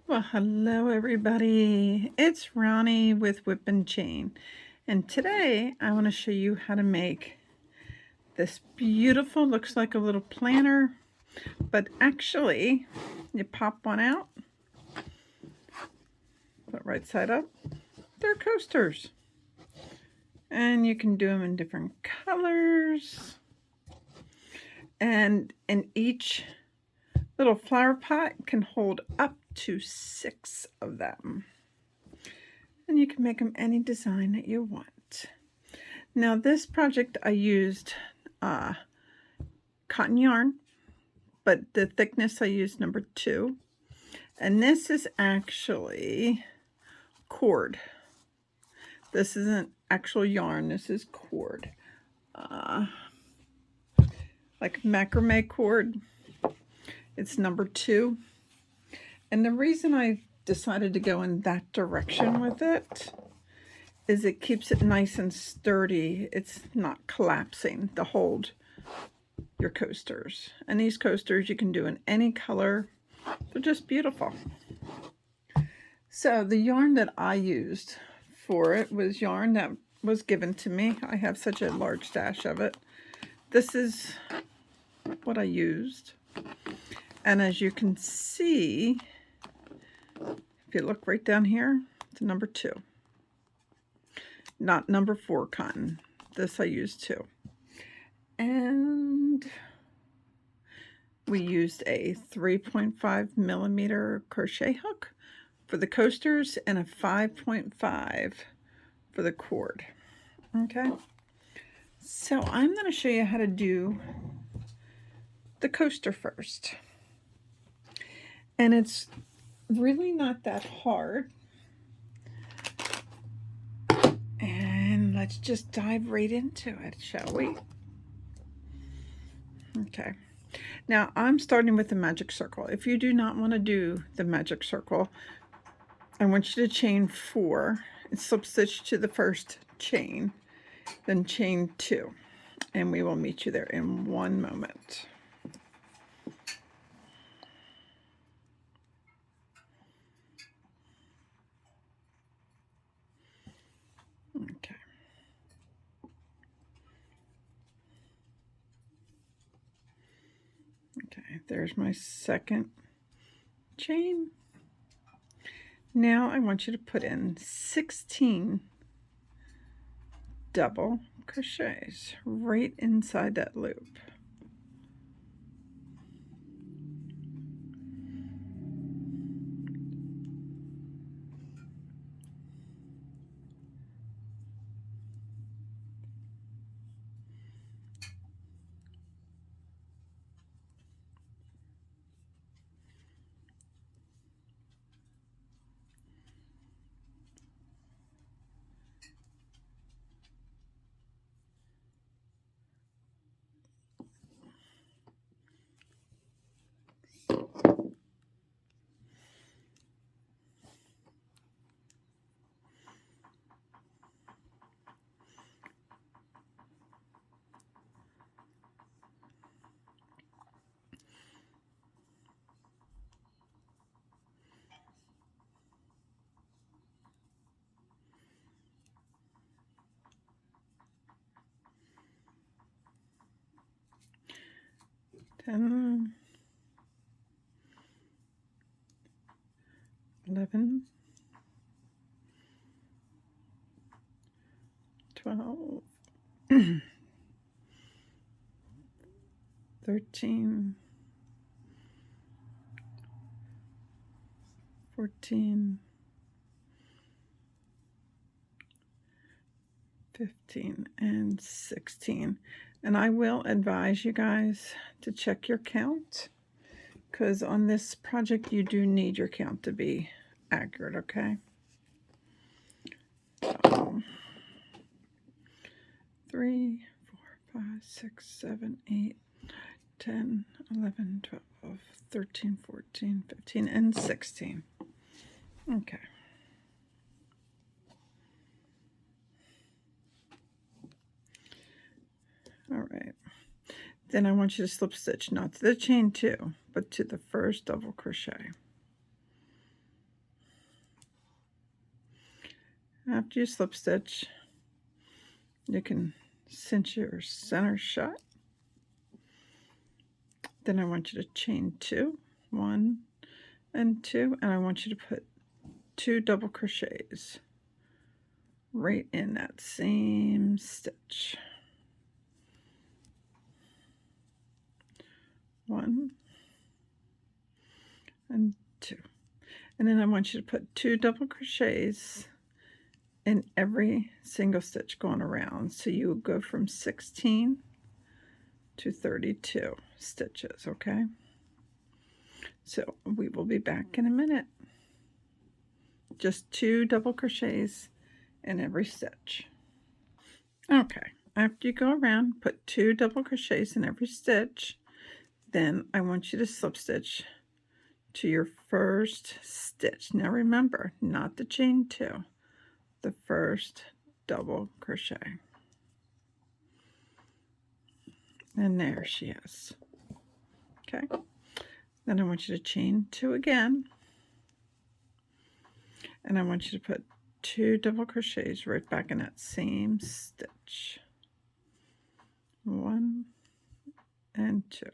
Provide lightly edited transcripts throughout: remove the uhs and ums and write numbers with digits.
Well, hello everybody. It's Ronnie with Whip and Chain. And today I want to show you how to make this beautiful, looks like a little planner, but actually you pop one out, put right side up. They're coasters. And you can do them in different colors. And in each little flower pot can hold up to 6 of them. And you can make them any design that you want. Now this project I used cotton yarn, but the thickness I used number 2. And this is actually cord. This isn't actual yarn, this is cord. Like macrame cord. It's number 2. And the reason I decided to go in that direction with it is it keeps it nice and sturdy. It's not collapsing to hold your coasters. And these coasters you can do in any color. They're just beautiful. So the yarn that I used for it was yarn that was given to me. I have such a large stash of it. This is what I used. And as you can see, if you look right down here, it's number 2. Not number 4 cotton. This I used too. And we used a 3.5 millimeter crochet hook for the coasters and a 5.5 for the cord. Okay. So I'm going to show you how to do the coaster first. And it's really not that hard. And let's just dive right into it, shall we? Okay. Now I'm starting with the magic circle. If you do not want to do the magic circle, I want you to chain 4 and slip stitch to the first chain, then chain 2, and we will meet you there in one moment. Okay. Okay, there's my second chain. Now I want you to put in 16 double crochets right inside that loop. Ten, 11, 12, 13, 14, 15, and 16. And I will advise you guys to check your count, because on this project you do need your count to be accurate, okay? So 3, 4, 5, 6, 7, 8, 10, 11, 12, 13, 14, 15, and 16. Okay. All right. Then I want you to slip stitch, not to the chain 2, but to the first double crochet. After you slip stitch, you can cinch your center shut. Then I want you to chain 2, 1 and 2, and I want you to put 2 double crochets right in that same stitch. 1 and 2. And then I want you to put 2 double crochets in every single stitch going around. So you will go from 16 to 32 stitches, okay? So we will be back in a minute. Just 2 double crochets in every stitch. Okay, after you go around, put 2 double crochets in every stitch. Then I want you to slip stitch to your first stitch. Now remember, not the chain 2, the first double crochet. And there she is. Okay, then I want you to chain 2 again, and I want you to put 2 double crochets right back in that same stitch. 1 and 2.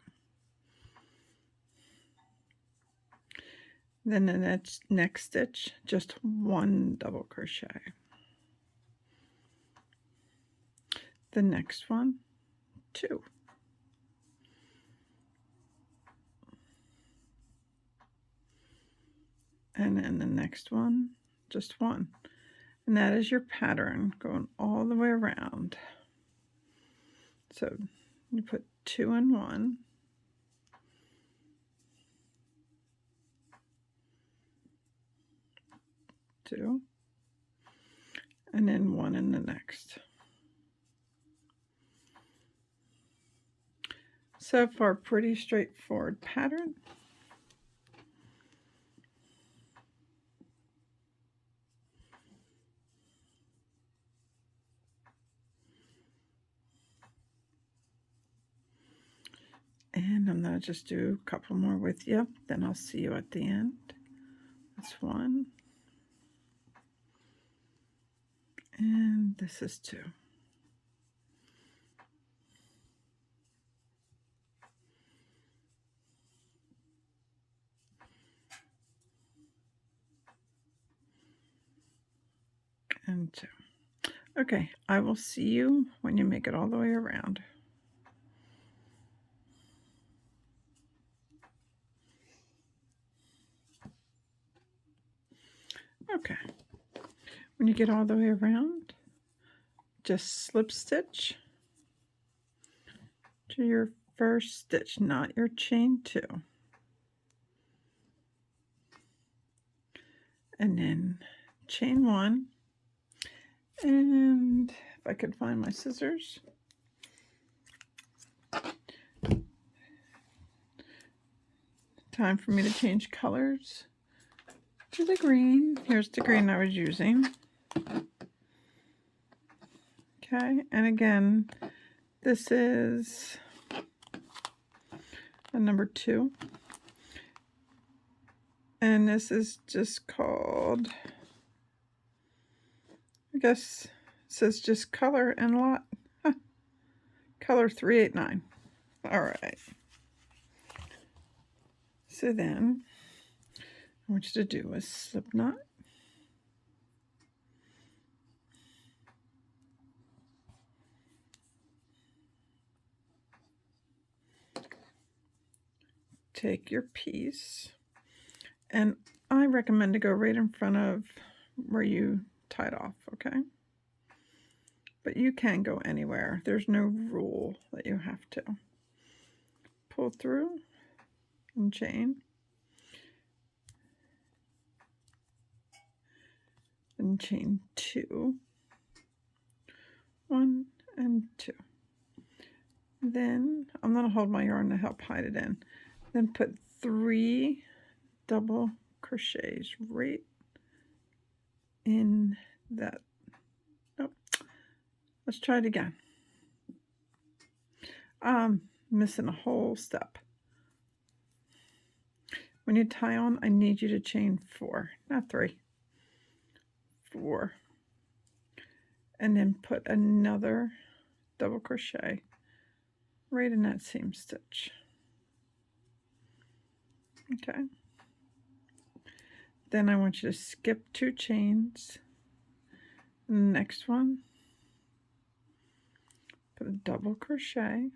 Then the next stitch, just 1 double crochet. The next one, 2. And then the next one, just 1. And that is your pattern going all the way around. So you put 2 and 1. 2. And then 1 in the next. So far, pretty straightforward pattern. And I'm going to just do a couple more with you, then I'll see you at the end. That's 1. And this is 2. And 2. Okay, I will see you when you make it all the way around. Okay, when you get all the way around, just slip stitch to your first stitch, not your chain 2. And then chain 1. And if I could find my scissors. Time for me to change colors to the green. Here's the green I was using. Okay, and again, this is a number 2. And this is just called, I guess it says just color and lot. Huh. Color 389. All right. So then, I want you to do a slip knot. Take your piece, and I recommend to go right in front of where you tied off, okay? But you can go anywhere. There's no rule that you have to. Pull through and chain. And chain 2. 1 and 2. Then I'm going to hold my yarn to help hide it in. Then put 3 double crochets right in that. Nope. Let's try it again. Missing a whole step. When you tie on, I need you to chain 4, not 3. 4. and then put another double crochet right in that same stitch. Okay. Then I want you to skip 2 chains. Next one, put a double crochet,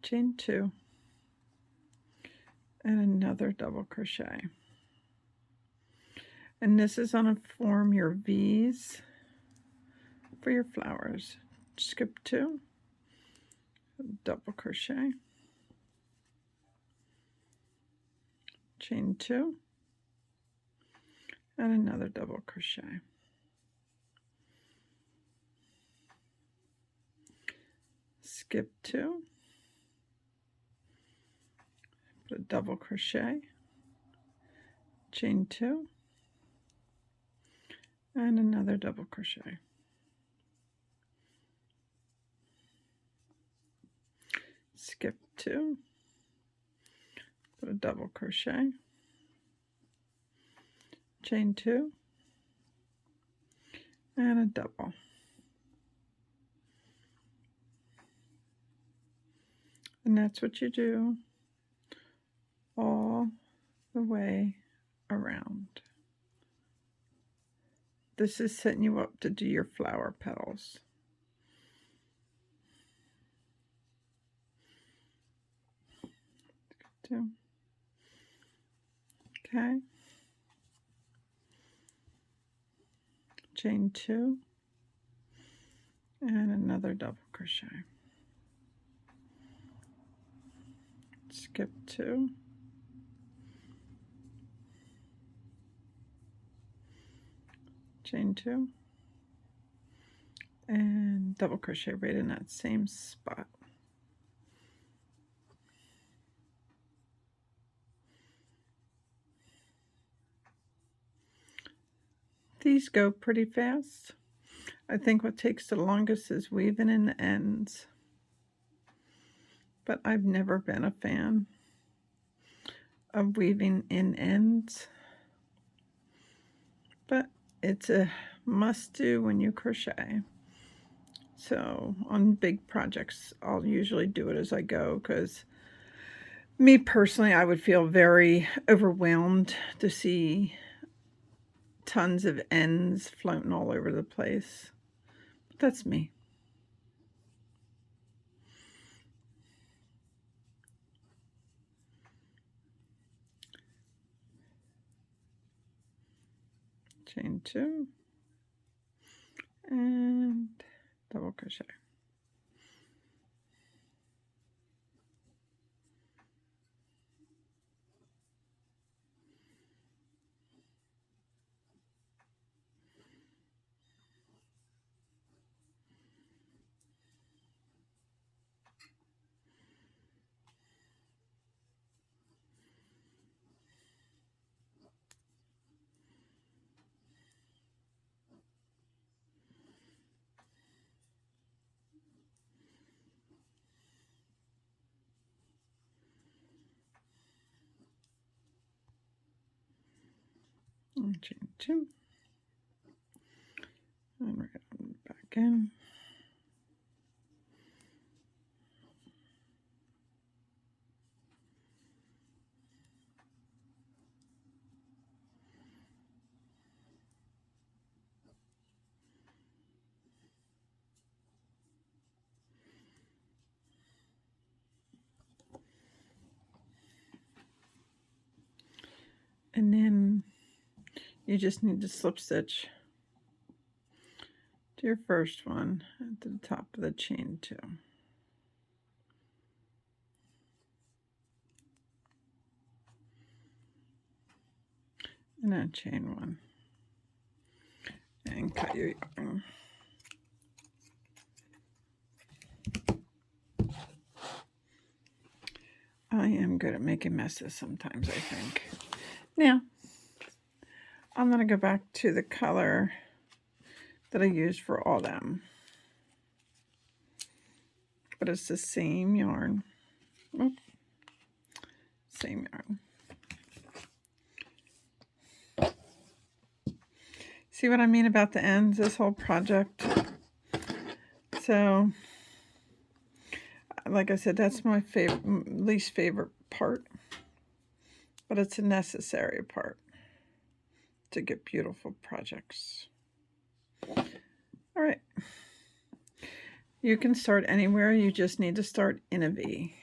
chain 2, and another double crochet. And this is going to form your V's for your flowers. Skip 2, double crochet, chain 2, and another double crochet. Skip 2, put a double crochet, chain 2, and another double crochet. Skip 2, put a double crochet, chain 2, and a double. And that's what you do all the way around. This is setting you up to do your flower petals. Okay. Chain 2 and another double crochet. Skip 2, chain 2, and double crochet right in that same spot. These go pretty fast. I think what takes the longest is weaving in the ends, but I've never been a fan of weaving in ends, but it's a must do when you crochet. So on big projects I'll usually do it as I go, because me personally, I would feel very overwhelmed to see tons of ends floating all over the place. But that's me. Chain 2 and double crochet. And chain 2 and right on back in. And then you just need to slip stitch to your first one at the top of the chain 2. And then chain 1 and cut your yarn. I am good at making messes sometimes, I think. Now, I'm going to go back to the color that I used for all them. But it's the same yarn. Oop. Same yarn. See what I mean about the ends, this whole project? So, like I said, that's my least favorite part, but it's a necessary part to get beautiful projects. All right. You can start anywhere, you just need to start in a V.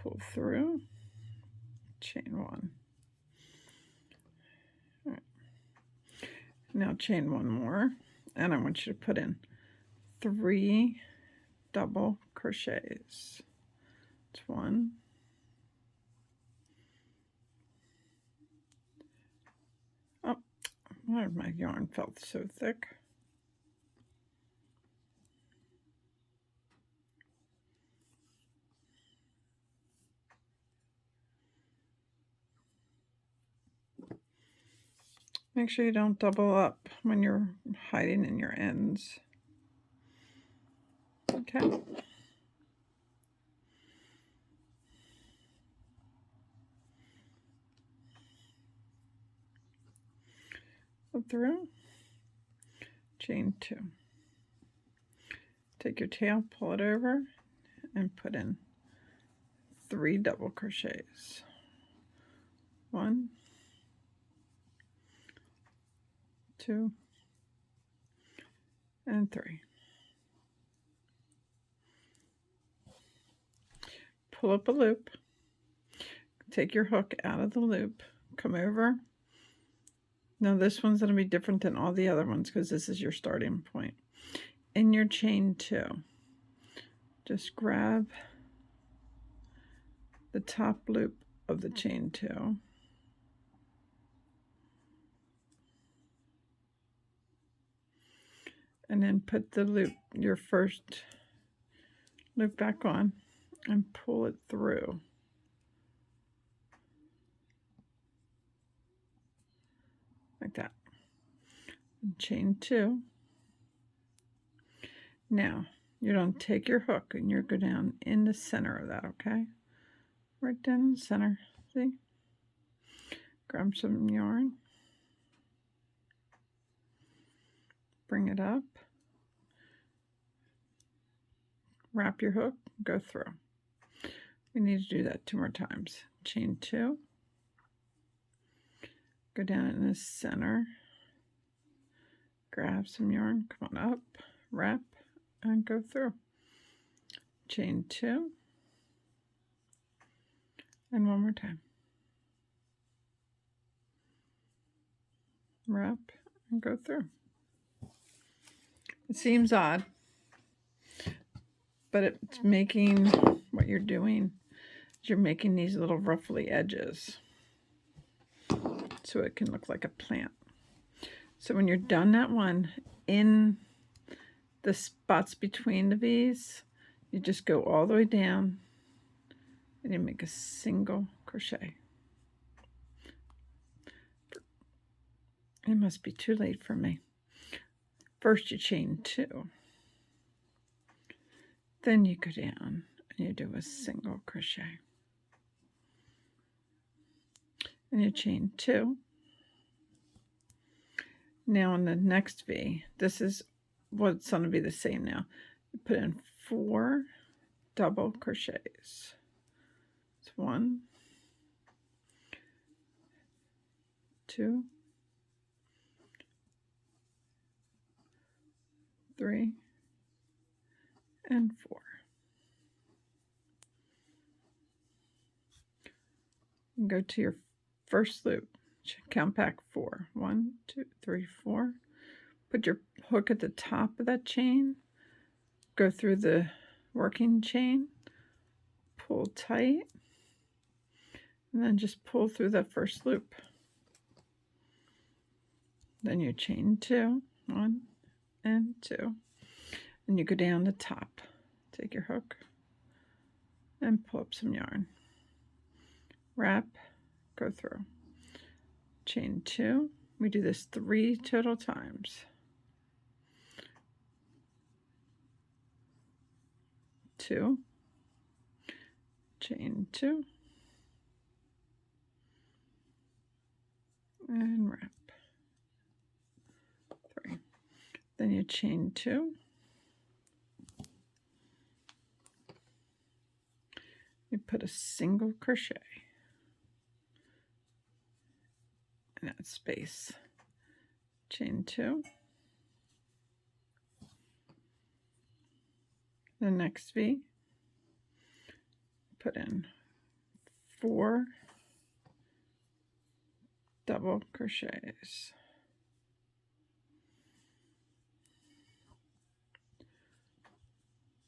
Pull through, chain one. All right. Now chain one more, and I want you to put in 3 double crochets. It's 1, oh, my yarn felt so thick. Make sure you don't double up when you're hiding in your ends. Okay. Go through, chain 2. Take your tail, pull it over, and put in 3 double crochets. 1, 2, and 3. Pull up a loop, take your hook out of the loop, come over. Now this one's going to be different than all the other ones because this is your starting point. In your chain 2, just grab the top loop of the chain 2. And then put the loop, your first loop back on and pull it through. Like that. And chain 2. Now, you're going to take your hook and you're going to go down in the center of that, okay? Right down in the center, see? Grab some yarn. Bring it up. Wrap your hook, go through. We need to do that 2 more times. Chain 2. Go down in the center. Grab some yarn, come on up, wrap, and go through. Chain 2. And 1 more time. Wrap and go through. It seems odd, but it's making what you're doing is you're making these little ruffly edges so it can look like a plant. So when you're done that one, in the spots between the V's, you just go all the way down and you make a single crochet. It must be too late for me. First you chain 2. Then you go down and you do a single crochet. And you chain 2. Now in the next V, this is what's going to be the same now. You put in 4 double crochets. It's 1, 2, 3, and 4. And go to your first loop. Count back 4. 1, 2, 3, 4. Put your hook at the top of that chain. Go through the working chain. Pull tight. And then just pull through that first loop. Then you chain 2. 1 and 2. And you go down the top. Take your hook and pull up some yarn. Wrap go through, chain 2. We do this 3 total times. 2, chain 2, and wrap. 3. Then you chain 2. You put a single crochet in that space. Chain 2. The next V, put in 4 double crochets.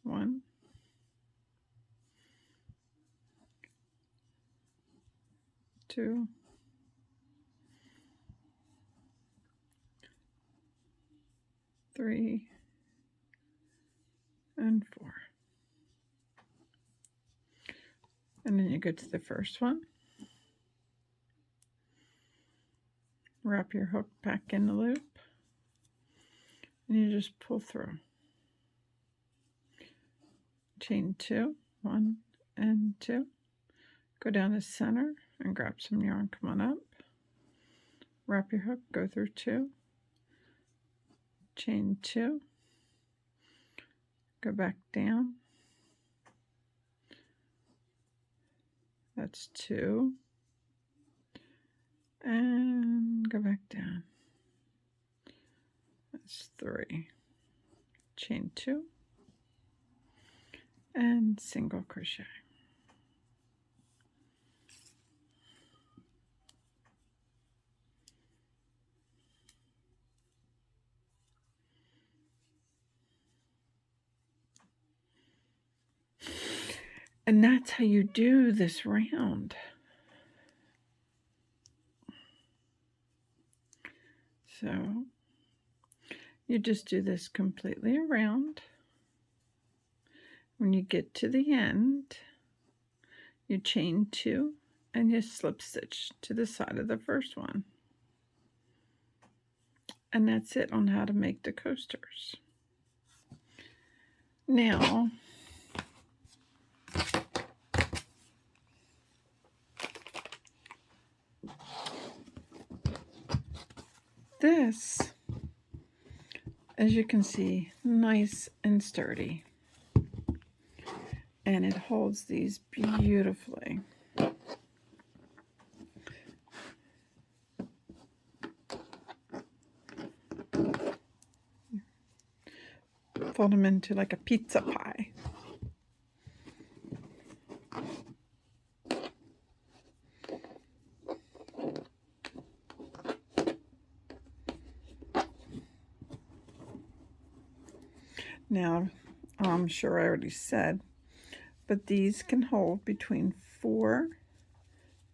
1, 2, 3, and 4. And then you go to the first one, wrap your hook back in the loop, and you just pull through. Chain 2, 1 and 2. Go down the center and grab some yarn. Come on up. Wrap your hook, go through 2. Chain 2. Go back down. That's 2. And go back down. That's 3. Chain 2. And single crochet. And that's how you do this round. So you just do this completely around. When you get to the end, you chain 2 and you slip stitch to the side of the first one. And that's it on how to make the coasters. Now, this, as you can see, nice and sturdy. And it holds these beautifully. Fold them into like a pizza pie. Now, I'm sure I already said, but these can hold between 4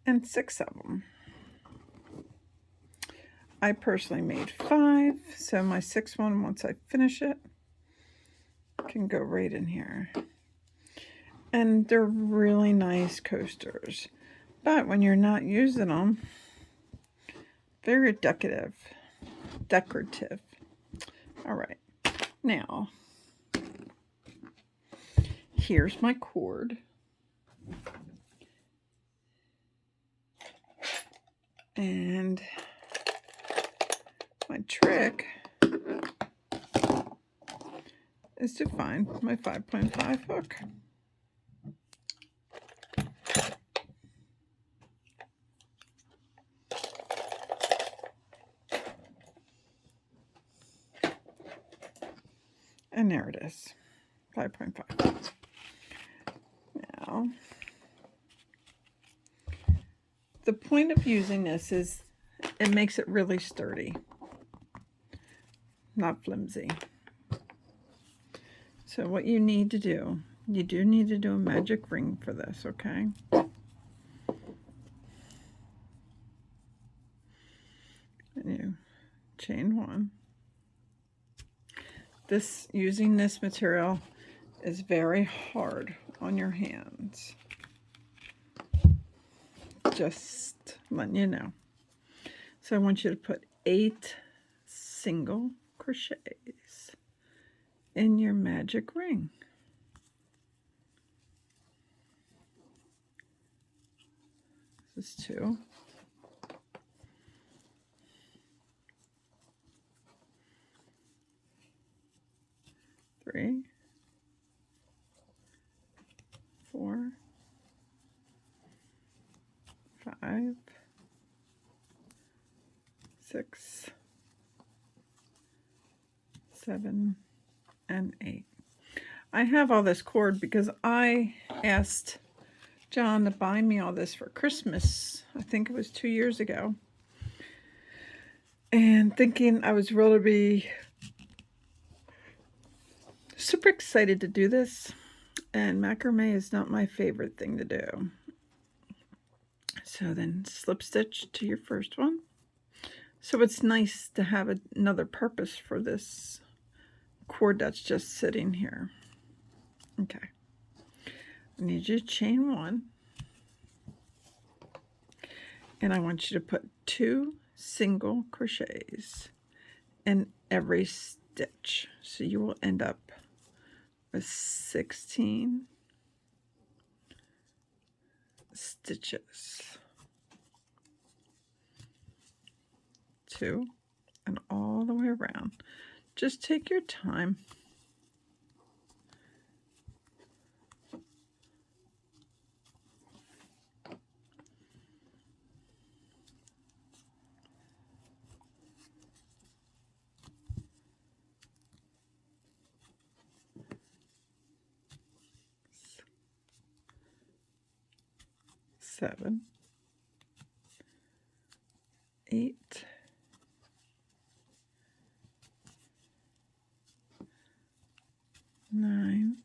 and 6 of them. I personally made 5, so my 6th one, once I finish it, can go right in here. And they're really nice coasters, but when you're not using them, very decorative. All right, now here's my cord. And my trick is to find my 5.5 hook. And there it is, 5.5. Now, the point of using this is it makes it really sturdy, not flimsy. So what you need to do, you do need to do a magic ring for this, okay? And you chain 1. Using this material is very hard on your hands. Just I'm letting you know. So I want you to put 8 single crochets in your magic ring. This is 2. 3, 4, 5, 6, 7, and 8. I have all this cord because I asked John to buy me all this for Christmas. I think it was 2 years ago. And thinking I was really super excited to do this. And macrame is not my favorite thing to do. So then slip stitch to your first one. So it's nice to have another purpose for this cord that's just sitting here. Okay. I need you to chain 1. And I want you to put 2 single crochets in every stitch. So you will end up with 16 stitches. 2 and all the way around. Just take your time. Seven, 8, 9,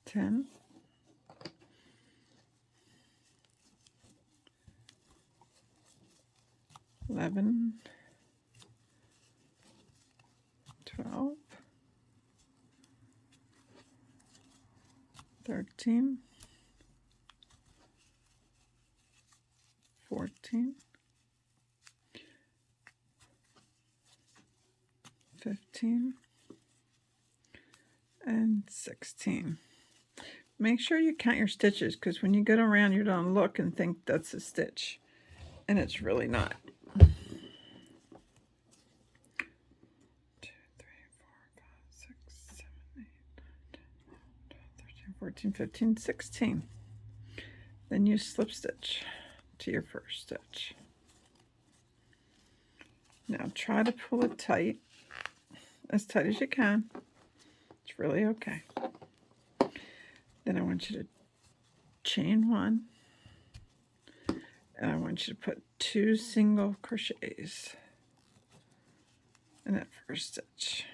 10, 11, 12, 13, 14, 15, and 16. Make sure you count your stitches, because when you get around, you don't look and think that's a stitch, and it's really not. 2, 3, 4, 5, 6, 7, 8, 9, 10, 11, 12, 13, 14, 15, 16. Then you slip stitch to your first stitch. Now try to pull it tight, as tight as you can. It's really okay. Then I want you to chain 1, and I want you to put 2 single crochets in that first stitch.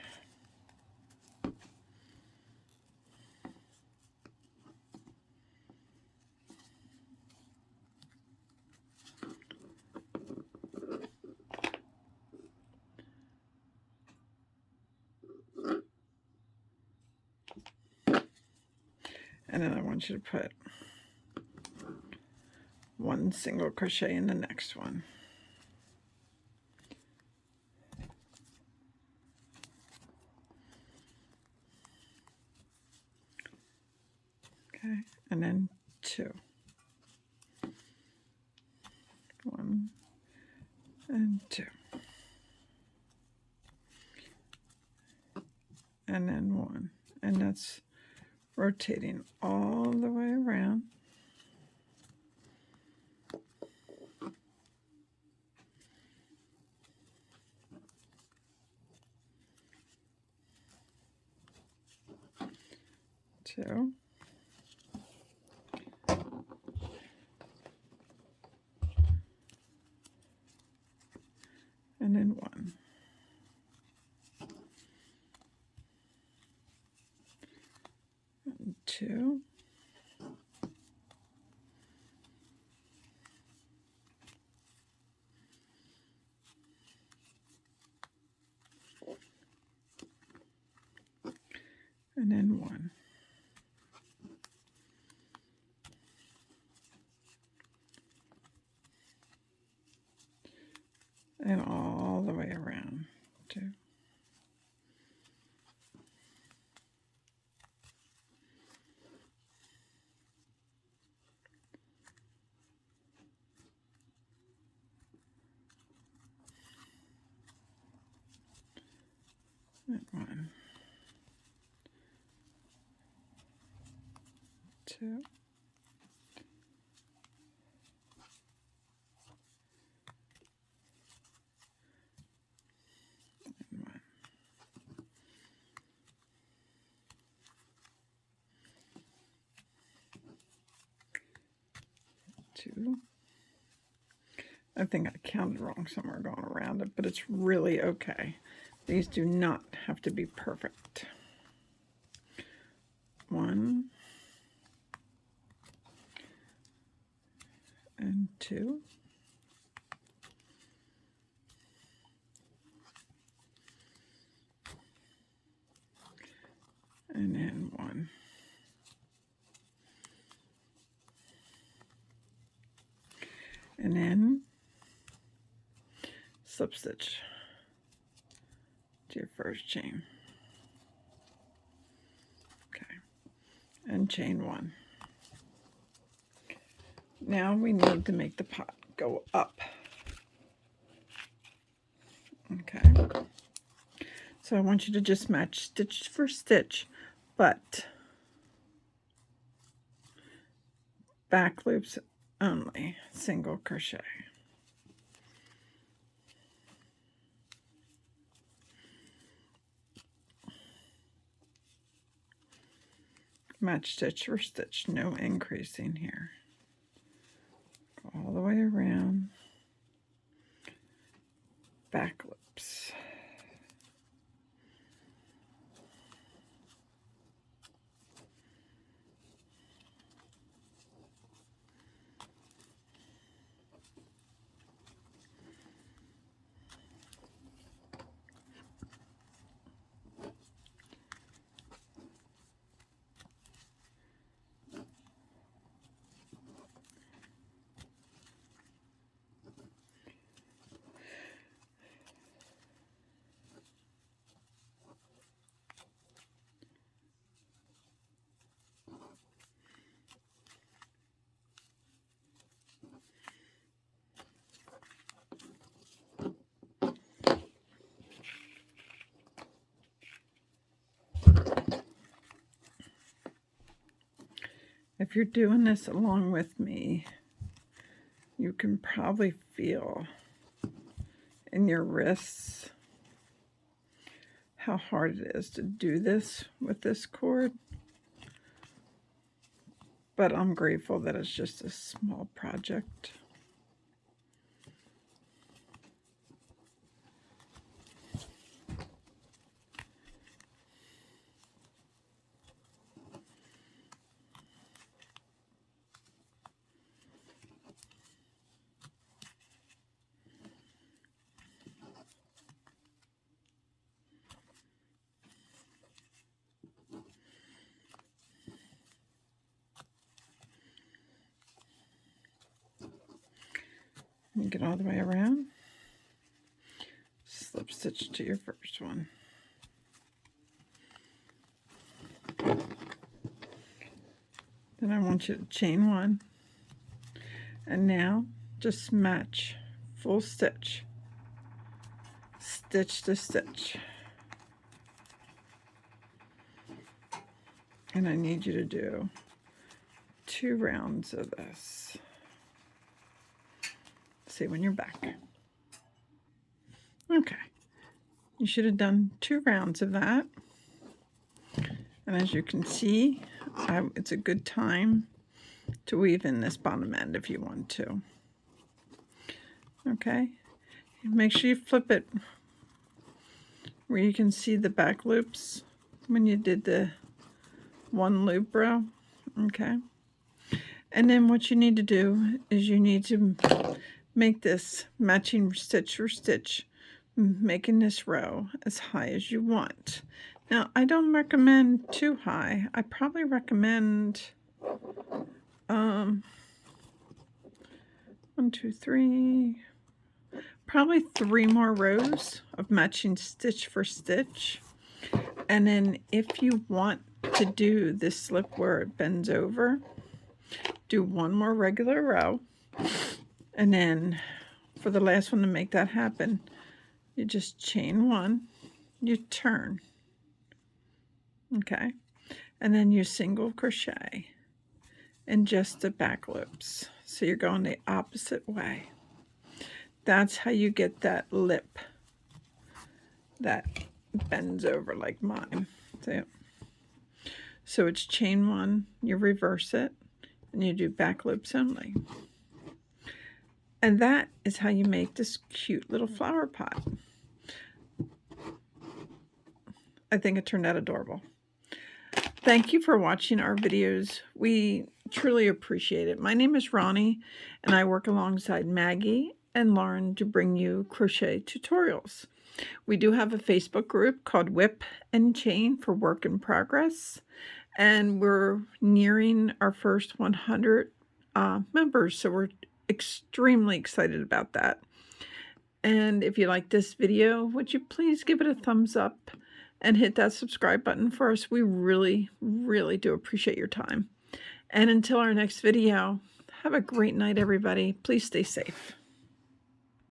And then I want you to put 1 single crochet in the next one. Okay, and then 2. 1 and 2. And then 1. And that's rotating all the way around. Two. And then 1. And 2. And then 1. 2. And 1, 2. And 1. 2. I think I counted wrong somewhere going around it, but it's really okay. These do not have to be perfect. 1 and 2. And then 1. And then slip stitch to your first chain. Okay. And chain 1. Now we need to make the pot go up. Okay. So I want you to just match stitch for stitch, but back loops only, single crochet. Match stitch for stitch, no increasing here. Go all the way around, back loops. If you're doing this along with me, you can probably feel in your wrists how hard it is to do this with this cord. But I'm grateful that it's just a small project. You get all the way around, slip stitch to your first one. Then I want you to chain 1, and now just match full stitch, stitch to stitch. And I need you to do 2 rounds of this. See when you're back. Okay, you should have done 2 rounds of that. And as you can see, it's a good time to weave in this bottom end if you want to. Okay, make sure you flip it where you can see the back loops when you did the 1 loop row. Okay, and then what you need to do is you need to make this matching stitch for stitch, making this row as high as you want. Now, I don't recommend too high. I probably recommend 1, 2, 3, probably 3 more rows of matching stitch for stitch. And then if you want to do this slip where it bends over, do 1 more regular row. And then for the last one to make that happen, you just chain 1, you turn, okay, and then you single crochet in just the back loops. So you're going the opposite way. That's how you get that lip that bends over like mine. See? So it's chain 1, you reverse it, and you do back loops only. And that is how you make this cute little flower pot. I think it turned out adorable. Thank you for watching our videos. We truly appreciate it. My name is Ronnie, and I work alongside Maggie and Lauren to bring you crochet tutorials. We do have a Facebook group called Whip and Chain for Work in Progress, and we're nearing our first 100 members, so we're extremely excited about that. And if you like this video, would you please give it a thumbs up and hit that subscribe button for us? We really, really do appreciate your time. And until our next video, have a great night, everybody. Please stay safe.